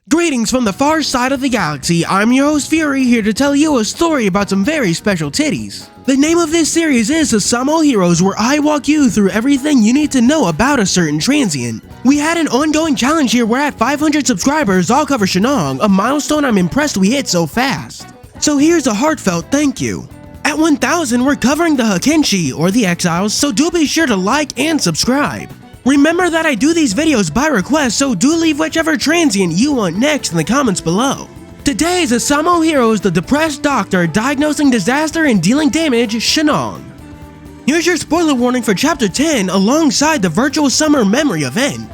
Greetings from the far side of the galaxy, I'm your host Fuuri, here to tell you a story about some very special titties. The name of this series is Housamo Heroes, where I walk you through everything you need to know about a certain transient. We had an ongoing challenge here where at 500 subscribers I'll cover Shennong, a milestone I'm impressed we hit so fast. So here's a heartfelt thank you. At 1000 we're covering the Hakenshi, or the Exiles, so do be sure to like and subscribe. Remember that I do these videos by request, so do leave whichever transient you want next in the comments below. Today is Housamo Heroes, the depressed doctor diagnosing disaster and dealing damage, Shennong. Here's your spoiler warning for chapter 10 alongside the virtual summer memory event.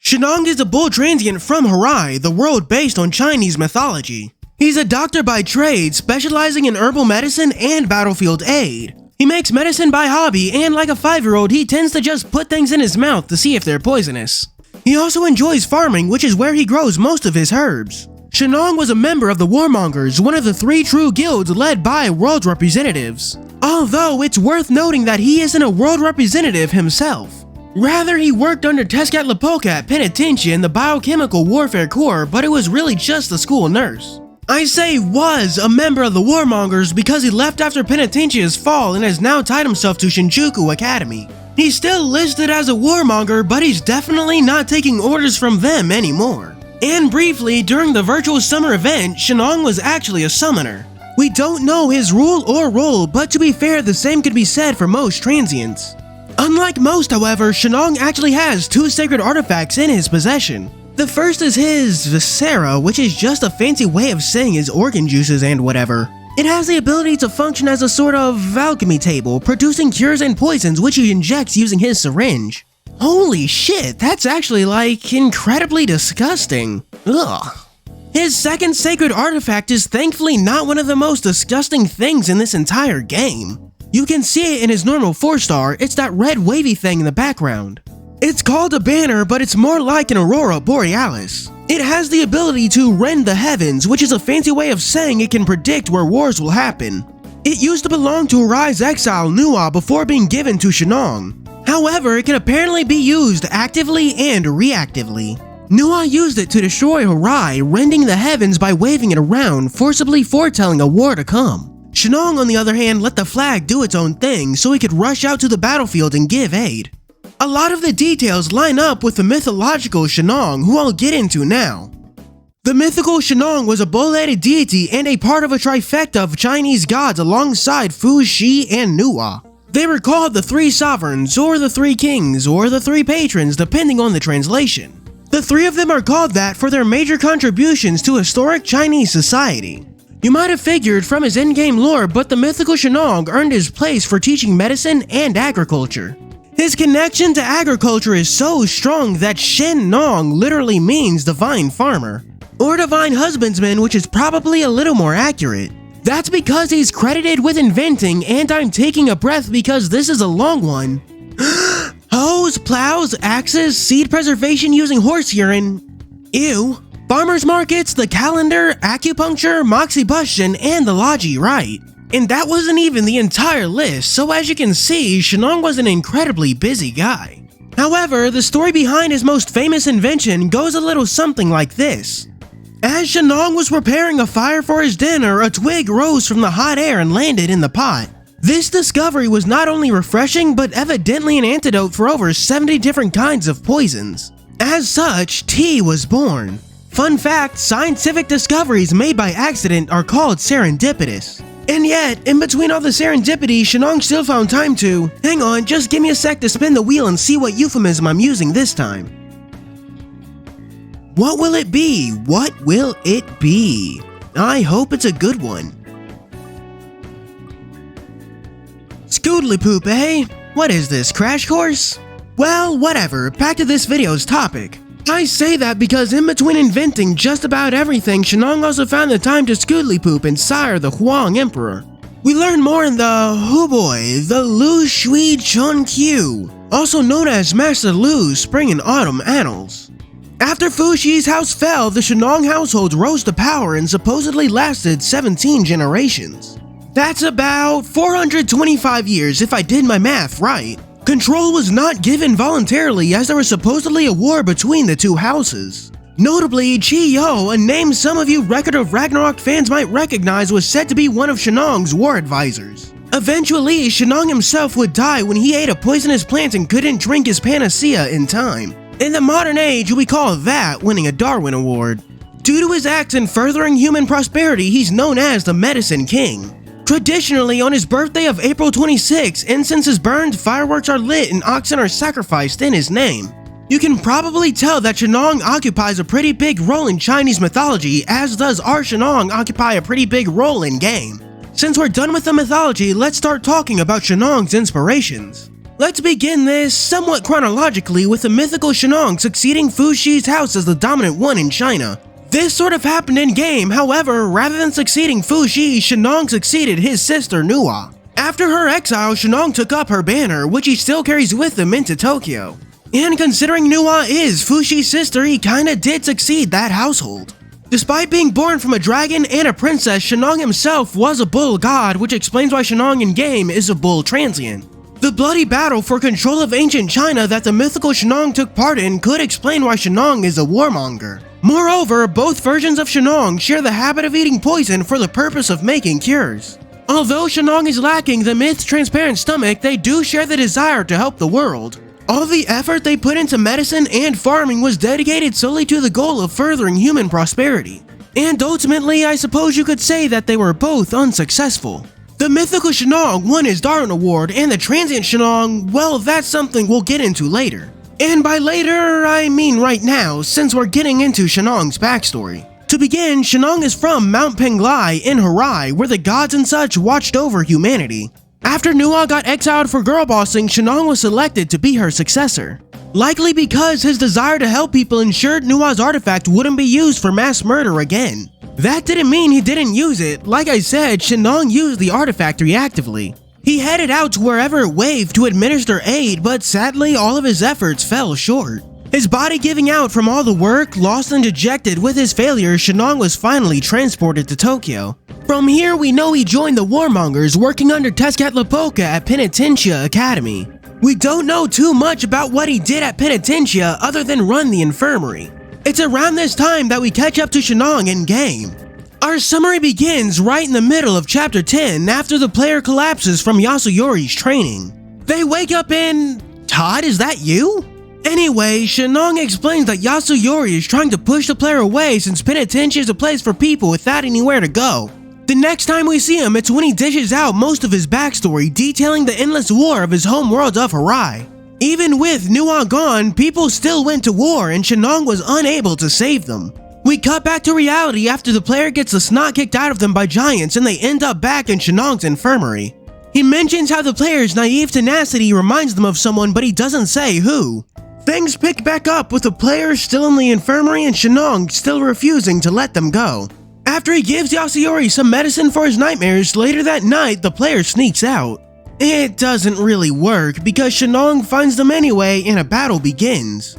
Shennong is a bull transient from Housamo, the world based on Chinese mythology. He's a doctor by trade, specializing in herbal medicine and battlefield aid. He makes medicine by hobby, and like a 5-year-old, he tends to just put things in his mouth to see if they're poisonous. He also enjoys farming, which is where he grows most of his herbs. Shennong was a member of the Warmongers, one of the 3 true guilds led by world representatives. Although it's worth noting that he isn't a world representative himself. Rather, he worked under Tezcatlipoca Penitentiary in the Biochemical Warfare Corps, but it was really just a school nurse. I say was a member of the Warmongers because he left after Penitentiary's fall and has now tied himself to Shinjuku Academy. He's still listed as a warmonger, but he's definitely not taking orders from them anymore. And briefly, during the virtual summer event, Shennong was actually a summoner. We don't know his rule or role, but to be fair, the same could be said for most transients. Unlike most, however, Shennong actually has 2 sacred artifacts in his possession. The first is his viscera, which is just a fancy way of saying his organ juices and whatever. It has the ability to function as a sort of alchemy table, producing cures and poisons which he injects using his syringe. Holy shit, that's actually like incredibly disgusting. Ugh. His second sacred artifact is thankfully not one of the most disgusting things in this entire game. You can see it in his normal 4-star, it's that red wavy thing in the background. It's called a banner, but it's more like an aurora borealis. It has the ability to rend the heavens, which is a fancy way of saying it can predict where wars will happen. It used to belong to Horizon's exile Nuwa before being given to Shennong. However, it can apparently be used actively and reactively. Nuwa used it to destroy Horai, rending the heavens by waving it around, forcibly foretelling a war to come. Shennong, on the other hand, let the flag do its own thing so he could rush out to the battlefield and give aid. A lot of the details line up with the mythological Shennong, who I'll get into now. The mythical Shennong was a bull-headed deity and a part of a trifecta of Chinese gods alongside Fu, Shi, and Nuwa. They were called the 3 sovereigns, or the 3 kings, or the 3 patrons, depending on the translation. The 3 of them are called that for their major contributions to historic Chinese society. You might have figured from his in-game lore, but the mythical Shennong earned his place for teaching medicine and agriculture. His connection to agriculture is so strong that Shennong literally means divine farmer, or divine husbandman, which is probably a little more accurate. That's because he's credited with inventing, and I'm taking a breath because this is a long one, hoes, plows, axes, seed preservation using horse urine, ew, farmers markets, the calendar, acupuncture, moxibustion, and the Logi Rite. And that wasn't even the entire list, so as you can see, Shennong was an incredibly busy guy. However, the story behind his most famous invention goes a little something like this. As Shennong was preparing a fire for his dinner, a twig rose from the hot air and landed in the pot. This discovery was not only refreshing, but evidently an antidote for over 70 different kinds of poisons. As such, tea was born. Fun fact, scientific discoveries made by accident are called serendipitous. And yet, in between all the serendipity, Shennong still found time to, hang on, just give me a sec to spin the wheel and see what euphemism I'm using this time. What will it be? What will it be? I hope it's a good one. Scoodly poop, eh? What is this, crash course? Well, whatever, back to this video's topic. I say that because in between inventing just about everything, Shennong also found the time to scoodly poop and sire the Huang Emperor. We learn more in the the Lu Shui Chun Q, also known as Master Lu's Spring and Autumn Annals. After Fu Shi's house fell, the Shennong household rose to power and supposedly lasted 17 generations. That's about 425 years if I did my math right. Control was not given voluntarily as there was supposedly a war between the 2 houses. Notably, Chi-Yo, a name some of you Record of Ragnarok fans might recognize, was said to be one of Shennong's war advisors. Eventually, Shennong himself would die when he ate a poisonous plant and couldn't drink his panacea in time. In the modern age, we call that winning a Darwin Award. Due to his acts in furthering human prosperity, he's known as the Medicine King. Traditionally, on his birthday of April 26, incense is burned, fireworks are lit, and oxen are sacrificed in his name. You can probably tell that Shennong occupies a pretty big role in Chinese mythology, as does our Shennong occupy a pretty big role in game. Since we're done with the mythology, let's start talking about Shennong's inspirations. Let's begin this somewhat chronologically with the mythical Shennong succeeding Fu Shi's house as the dominant one in China. This sort of happened in game, however, rather than succeeding Fu Shi, Shennong succeeded his sister Nuwa. After her exile, Shennong took up her banner, which he still carries with him into Tokyo. And considering Nuwa is Fu Shi's sister, he kinda did succeed that household. Despite being born from a dragon and a princess, Shennong himself was a bull god, which explains why Shennong in game is a bull transient. The bloody battle for control of ancient China that the mythical Shennong took part in could explain why Shennong is a warmonger. Moreover, both versions of Shennong share the habit of eating poison for the purpose of making cures. Although Shennong is lacking the myth's transparent stomach, they do share the desire to help the world. All the effort they put into medicine and farming was dedicated solely to the goal of furthering human prosperity. And ultimately, I suppose you could say that they were both unsuccessful. The mythical Shennong won his Darwin Award, and the transient Shennong, well, that's something we'll get into later. And by later, I mean right now, since we're getting into Shennong's backstory. To begin, Shennong is from Mount Penglai in Harai, where the gods and such watched over humanity. After Nuwa got exiled for girl bossing, Shennong was selected to be her successor. Likely because his desire to help people ensured Nuwa's artifact wouldn't be used for mass murder again. That didn't mean he didn't use it. Like I said, Shennong used the artifact reactively. He headed out to wherever it waved to administer aid, but sadly all of his efforts fell short. His body giving out from all the work, lost and dejected with his failure, Shennong was finally transported to Tokyo. From here we know he joined the warmongers working under Tezcatlipoca at Penitentia Academy. We don't know too much about what he did at Penitentia other than run the infirmary. It's around this time that we catch up to Shennong in game. Our summary begins right in the middle of chapter 10 after the player collapses from Yasuyori's training. They wake up in... Todd, is that you? Anyway, Shennong explains that Yasuyori is trying to push the player away since Penitentia is a place for people without anywhere to go. The next time we see him, it's when he dishes out most of his backstory, detailing the endless war of his home world of Harai. Even with Nuwa gone, people still went to war and Shennong was unable to save them. We cut back to reality after the player gets the snot kicked out of them by giants and they end up back in Shennong's infirmary. He mentions how the player's naive tenacity reminds them of someone, but he doesn't say who. Things pick back up with the player still in the infirmary and Shennong still refusing to let them go. After he gives Yasuyori some medicine for his nightmares, later that night the player sneaks out. It doesn't really work because Shennong finds them anyway and a battle begins.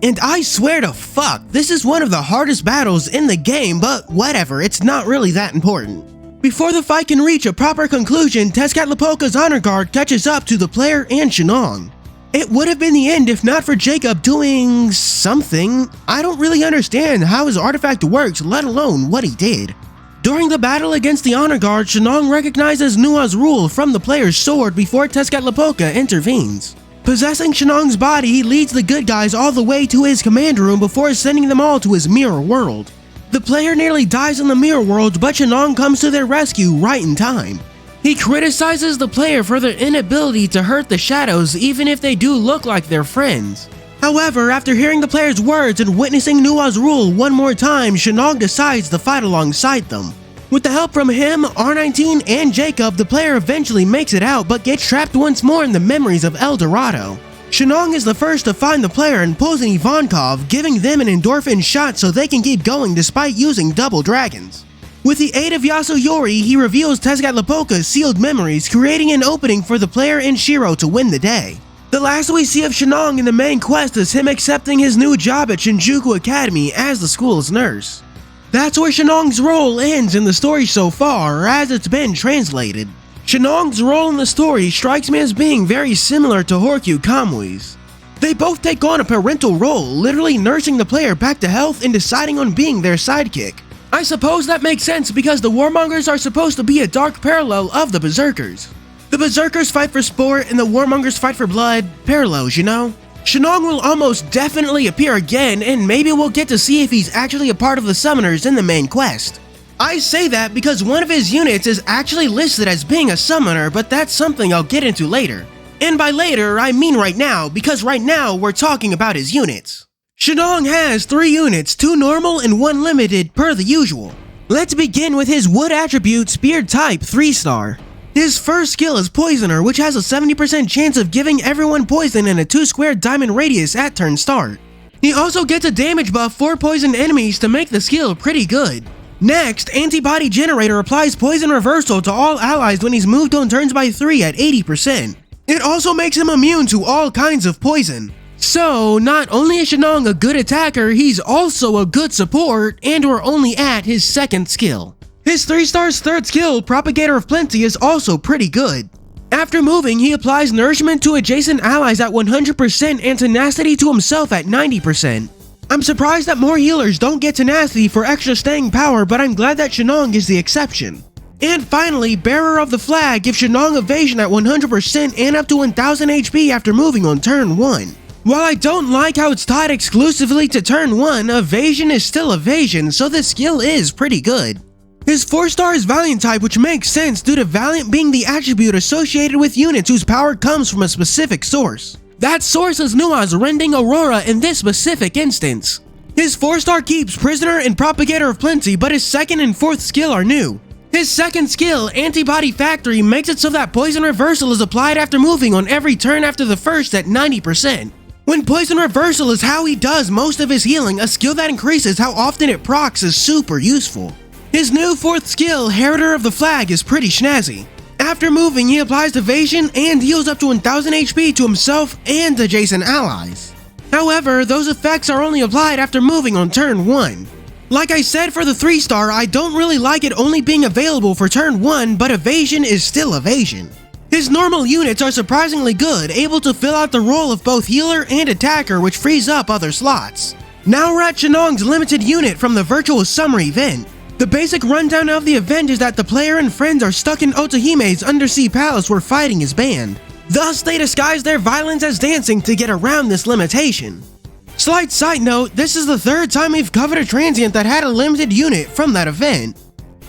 And I swear to fuck, this is one of the hardest battles in the game, but whatever, it's not really that important. Before the fight can reach a proper conclusion, Tezcatlipoca's honor guard catches up to the player and Shennong. It would have been the end if not for Jacob doing something. I don't really understand how his artifact works, let alone what he did. During the battle against the honor guard, Shennong recognizes Nuwa's rule from the player's sword before Tezcatlipoca intervenes. Possessing Shennong's body, he leads the good guys all the way to his command room before sending them all to his mirror world. The player nearly dies in the mirror world, but Shennong comes to their rescue right in time. He criticizes the player for their inability to hurt the shadows even if they do look like they're friends. However, after hearing the player's words and witnessing Nuwa's rule one more time, Shennong decides to fight alongside them. With the help from him, R19, and Jacob, the player eventually makes it out but gets trapped once more in the memories of El Dorado. Shennong is the first to find the player and pulls an Ivankov, giving them an endorphin shot so they can keep going despite using double dragons. With the aid of Yasuyori, he reveals Tezcatlipoca's sealed memories, creating an opening for the player and Shiro to win the day. The last we see of Shennong in the main quest is him accepting his new job at Shinjuku Academy as the school's nurse. That's where Shennong's role ends in the story so far, as it's been translated. Shennong's role in the story strikes me as being very similar to Horikyu Kamui's. They both take on a parental role, literally nursing the player back to health and deciding on being their sidekick. I suppose that makes sense because the Warmongers are supposed to be a dark parallel of the Berserkers. The Berserkers fight for sport and the Warmongers fight for blood, parallels, you know? Shennong will almost definitely appear again, and maybe we'll get to see if he's actually a part of the summoners in the main quest. I say that because one of his units is actually listed as being a summoner, but that's something I'll get into later. And by later, I mean right now, because right now we're talking about his units. Shennong has 3 units, 2 normal and 1 limited per the usual. Let's begin with his wood attribute spear type 3-star. His first skill is Poisoner, which has a 70% chance of giving everyone poison in a 2-square diamond radius at turn start. He also gets a damage buff for poisoned enemies to make the skill pretty good. Next, Antibody Generator applies Poison Reversal to all allies when he's moved on turns by 3 at 80%. It also makes him immune to all kinds of poison. So, not only is Shennong a good attacker, he's also a good support, and we're only at his second skill. His 3-star's third skill, Propagator of Plenty, is also pretty good. After moving, he applies Nourishment to adjacent allies at 100% and Tenacity to himself at 90%. I'm surprised that more healers don't get Tenacity for extra staying power, but I'm glad that Shennong is the exception. And finally, Bearer of the Flag gives Shennong evasion at 100% and up to 1000 HP after moving on turn 1. While I don't like how it's tied exclusively to turn 1, evasion is still evasion, so this skill is pretty good. His 4-star is Valiant type, which makes sense due to Valiant being the attribute associated with units whose power comes from a specific source. That source is Nua's Rending Aurora in this specific instance. His 4-star keeps Prisoner and Propagator of Plenty, but his second and fourth skill are new. His second skill, Antibody Factory, makes it so that Poison Reversal is applied after moving on every turn after the first at 90%. When Poison Reversal is how he does most of his healing, a skill that increases how often it procs is super useful. His new fourth skill, Heriter of the Flag, is pretty snazzy. After moving, he applies Evasion and heals up to 1000 HP to himself and adjacent allies. However, those effects are only applied after moving on turn 1. Like I said for the 3-star, I don't really like it only being available for turn 1, but evasion is still evasion. His normal units are surprisingly good, able to fill out the role of both healer and attacker, which frees up other slots. Now we're at Shennong's limited unit from the virtual summer event. The basic rundown of the event is that the player and friends are stuck in Otohime's undersea palace where fighting is banned. Thus, they disguise their violence as dancing to get around this limitation. Slight side note, this is the 3rd time we've covered a transient that had a limited unit from that event.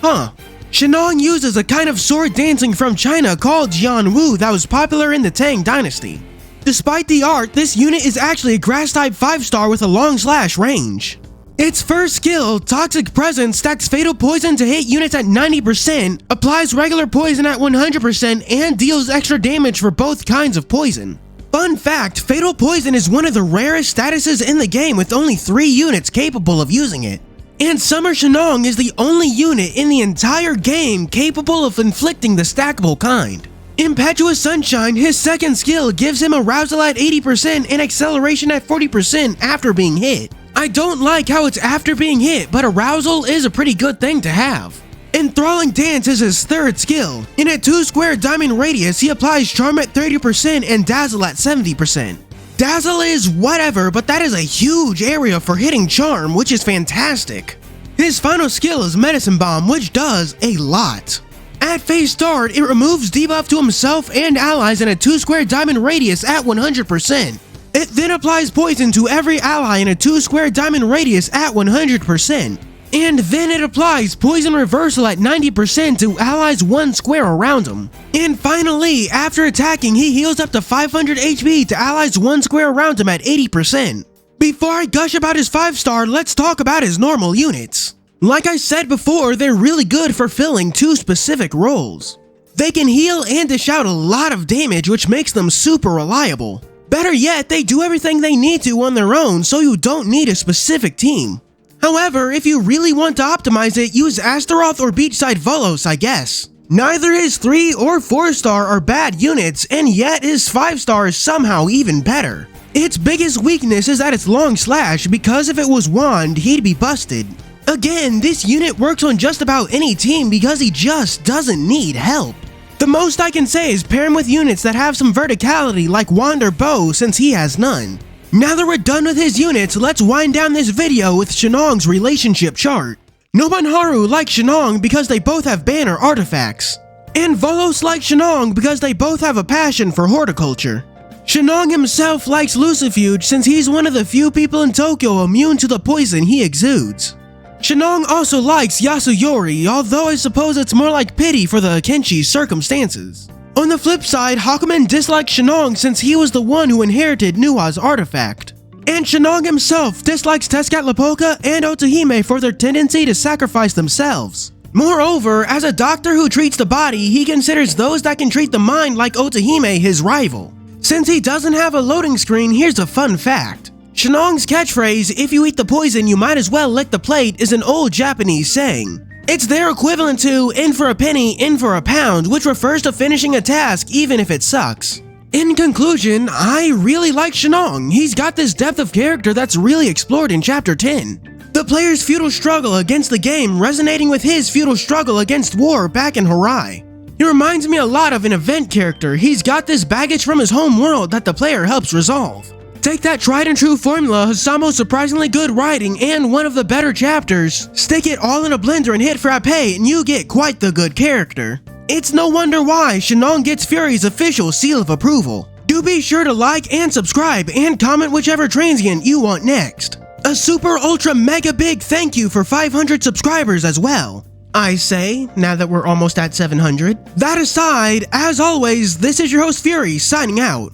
Shennong uses a kind of sword dancing from China called Jianwu that was popular in the Tang Dynasty. Despite the art, this unit is actually a grass type 5-star with a long slash range. Its first skill, Toxic Presence, stacks Fatal Poison to hit units at 90%, applies regular poison at 100%, and deals extra damage for both kinds of poison. Fun fact, Fatal Poison is one of the rarest statuses in the game with only 3 units capable of using it. And Summer Shennong is the only unit in the entire game capable of inflicting the stackable kind. Impetuous Sunshine, his second skill, gives him Arousal at 80% and Acceleration at 40% after being hit. I don't like how it's after being hit, but Arousal is a pretty good thing to have. Enthralling Dance is his 3rd skill. In a 2-square diamond radius, he applies Charm at 30% and Dazzle at 70%. Dazzle is whatever, but that is a huge area for hitting Charm, which is fantastic. His final skill is Medicine Bomb, which does a lot. At phase start, it removes debuff to himself and allies in a 2-square diamond radius at 100%. It then applies poison to every ally in a 2-square diamond radius at 100%. And then it applies Poison Reversal at 90% to allies 1 square around him. And finally, after attacking, he heals up to 500 HP to allies 1 square around him at 80%. Before I gush about his 5-star, let's talk about his normal units. Like I said before, they're really good for filling 2 specific roles. They can heal and dish out a lot of damage, which makes them super reliable. Better yet, they do everything they need to on their own, so you don't need a specific team. However, if you really want to optimize it, use Astaroth or Beachside Volos, I guess. Neither his 3 or 4-star are bad units, and yet his 5-star is somehow even better. Its biggest weakness is that it's long slash, because if it was wand, he'd be busted. Again, this unit works on just about any team because he just doesn't need help. The most I can say is pair him with units that have some verticality like Wand or Bow since he has none. Now that we're done with his units, let's wind down this video with Shennong's relationship chart. Nobanharu likes Shennong because they both have banner artifacts. And Volos likes Shennong because they both have a passion for horticulture. Shennong himself likes Lucifuge since he's one of the few people in Tokyo immune to the poison he exudes. Shennong also likes Yasuyori, although I suppose it's more like pity for the Akenshi's circumstances. On the flip side, Hakumen dislikes Shennong since he was the one who inherited Nua's artifact. And Shennong himself dislikes Tezcatlipoca and Otohime for their tendency to sacrifice themselves. Moreover, as a doctor who treats the body, he considers those that can treat the mind like Otohime his rival. Since he doesn't have a loading screen, here's a fun fact. Shennong's catchphrase, "If you eat the poison, you might as well lick the plate," is an old Japanese saying. It's their equivalent to "in for a penny, in for a pound," which refers to finishing a task even if it sucks. In conclusion, I really like Shennong. He's got this depth of character that's really explored in Chapter 10. The player's futile struggle against the game resonating with his futile struggle against war back in Horai. He reminds me a lot of an event character. He's got this baggage from his home world that the player helps resolve. Take that tried and true formula, Husamo's surprisingly good writing and one of the better chapters, stick it all in a blender and hit frappe and you get quite the good character. It's no wonder why Shennong gets Fuuri's official seal of approval. Do be sure to like and subscribe and comment whichever transient you want next. A super ultra mega big thank you for 500 subscribers as well, I say, now that we're almost at 700. That aside, as always, this is your host Fuuri signing out.